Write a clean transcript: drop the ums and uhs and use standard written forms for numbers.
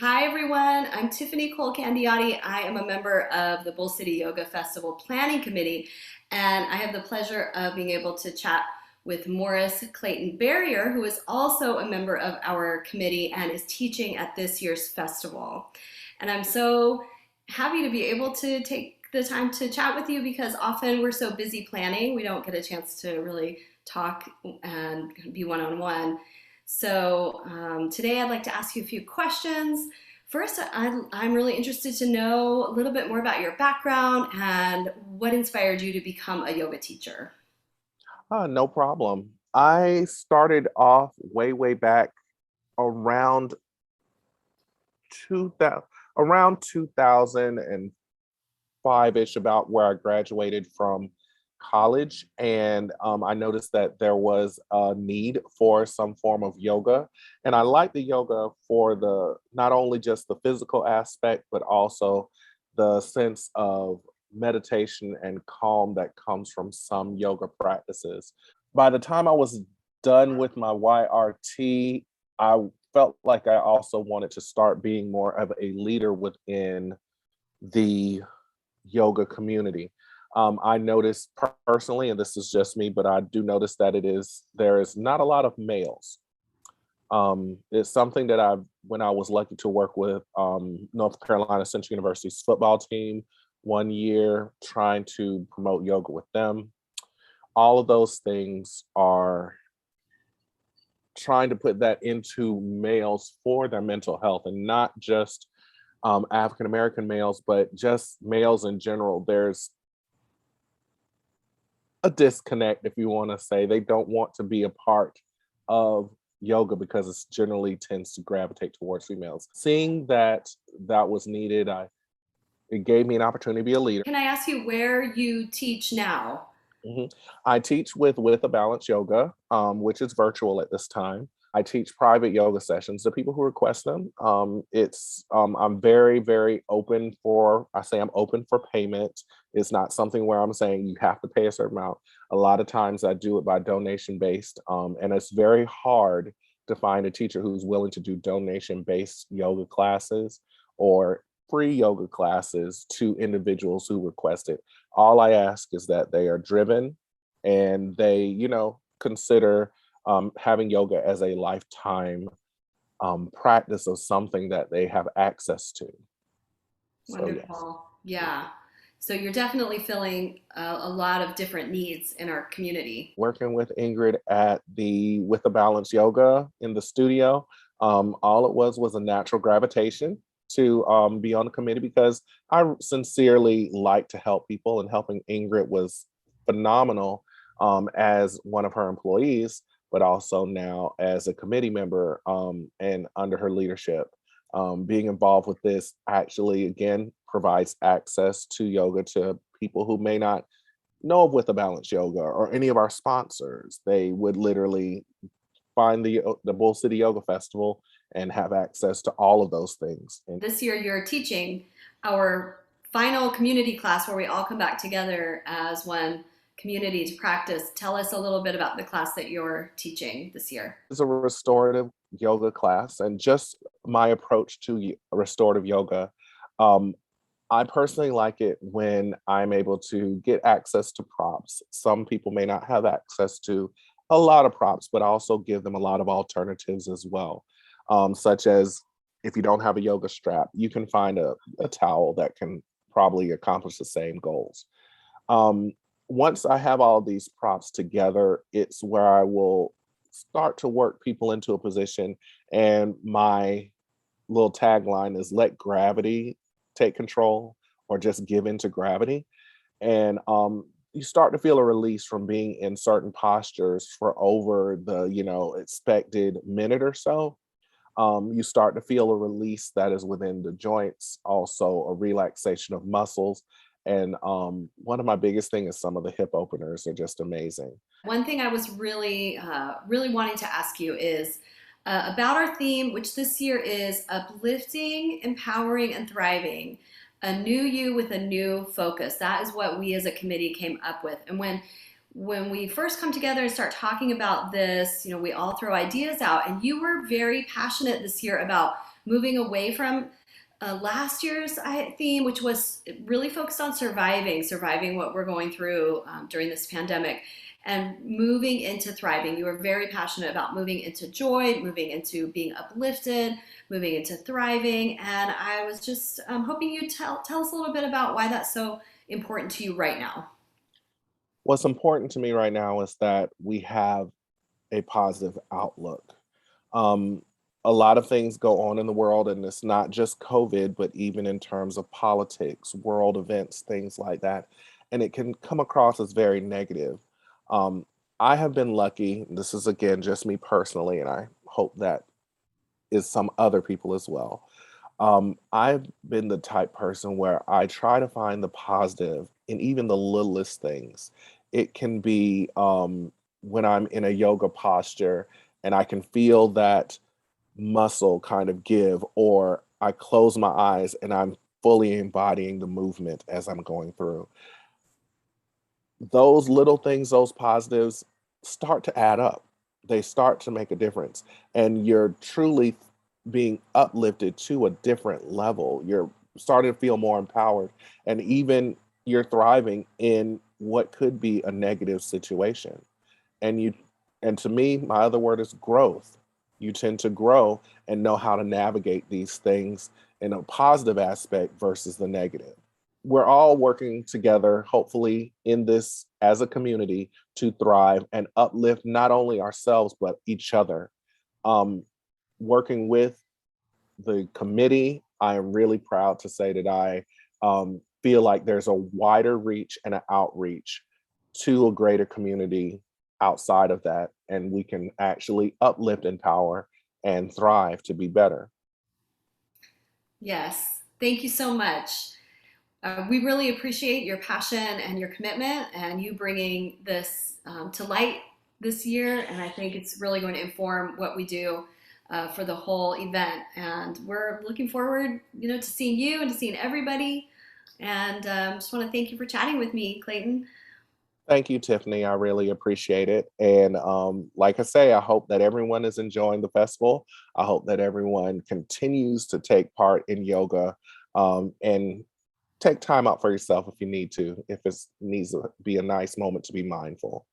Hi everyone, I'm Tiffany Cole Candiotti. I am a member of the Bull City Yoga Festival Planning Committee, and I have the pleasure of being able to chat with Morris Clayton Barrier, who is also a member of our committee and is teaching at this year's festival. And I'm so happy to be able to take the time to chat with you because often we're so busy planning, we don't get a chance to really talk and be one on one. So today I'd like to ask you a few questions. First, I'm really interested to know a little bit more about your background and what inspired you to become a yoga teacher. No problem. I started off way back around 2000, around 2005-ish, about where I graduated from college, and I noticed that there was a need for some form of yoga, and I like the yoga for the not only just the physical aspect, but also the sense of meditation and calm that comes from some yoga practices. By the time I was done with my YRT, I felt like I also wanted to start being more of a leader within the yoga community. I noticed personally, and this is just me, but I do notice that there is not a lot of males. It's something that when I was lucky to work with North Carolina Central University's football team one year, trying to promote yoga with them. All of those things are trying to put that into males for their mental health, and not just African American males, but just males in general. There's a disconnect, if you want to say. They don't want to be a part of yoga because it generally tends to gravitate towards females. Seeing that that was needed, it gave me an opportunity to be a leader. Can I ask you where you teach now? Mhm. I teach with a Balance Yoga, which is virtual at this time. I teach private yoga sessions to people who request them. I'm very open for. I say I'm open for payment. It's not something where I'm saying you have to pay a certain amount. A lot of times I do it by donation based, and it's very hard to find a teacher who's willing to do donation based yoga classes or free yoga classes to individuals who request it. All I ask is that they are driven and they, consider having yoga as a lifetime practice of something that they have access to. So, yes. Wonderful. Yeah. So you're definitely filling a lot of different needs in our community. Working with Ingrid at the With a Balance Yoga in the studio, all it was a natural gravitation to be on the committee because I sincerely like to help people, and helping Ingrid was phenomenal as one of her employees, but also now as a committee member and under her leadership. Being involved with this actually, again, provides access to yoga to people who may not know of With a Balance Yoga or any of our sponsors. They would literally find the Bull City Yoga Festival and have access to all of those things. And This year you're teaching our final community class where we all come back together as one community to practice. Tell us a little bit about the class that you're teaching this year. it's a restorative yoga class, and just my approach to restorative yoga. Um, I personally like it when I'm able to get access to props. Some people may not have access to a lot of props, but I also give them a lot of alternatives as well, such as if you don't have a yoga strap, you can find a towel that can probably accomplish the same goals. Um, Once I have all these props together, it's where I will start to work people into a position. And my little tagline is let gravity take control, or just give into gravity. And you start to feel a release from being in certain postures for over the expected minute or so. You start to feel a release that is within the joints, also a relaxation of muscles. And one of my biggest things is some of the hip openers are just amazing. One thing I was really wanting to ask you is about our theme, which this year is uplifting, empowering, and thriving. A new you with a new focus. That is what we as a committee came up with. And when we first come together and start talking about this, we all throw ideas out. And you were very passionate this year about moving away from last year's theme, which was really focused on surviving what we're going through during this pandemic, and moving into thriving. You were very passionate about moving into joy, moving into being uplifted, moving into thriving. And I was just hoping you tell us a little bit about why that's so important to you right now. What's important to me right now is that we have a positive outlook. Um, a lot of things go on in the world, and it's not just COVID, but even in terms of politics, world events, things like that. And it can come across as very negative. Um, I have been lucky. This is again just me personally, and I hope that is some other people as well. I've been the type person where I try to find the positive in even the littlest things. It can be when I'm in a yoga posture and I can feel that muscle kind of give, or I close my eyes and I'm fully embodying the movement as I'm going through. Those little things, those positives start to add up. They start to make a difference. And you're truly being uplifted to a different level. You're starting to feel more empowered. And even you're thriving in what could be a negative situation. And and to me, my other word is growth. You tend to grow and know how to navigate these things in a positive aspect versus the negative. We're all working together, hopefully, in this as a community to thrive and uplift not only ourselves, but each other. Um, Working with the committee, I am really proud to say that I feel like there's a wider reach and an outreach to a greater community outside of that, and we can actually uplift, empower, and thrive to be better. Yes, thank you so much. We really appreciate your passion and your commitment and you bringing this to light this year. And I think it's really going to inform what we do for the whole event. And we're looking forward, to seeing you and to seeing everybody. And just want to thank you for chatting with me, Clayton. Thank you, Tiffany. I really appreciate it. And like I say, I hope that everyone is enjoying the festival. I hope that everyone continues to take part in yoga, and take time out for yourself if you need to, if it needs to be a nice moment to be mindful.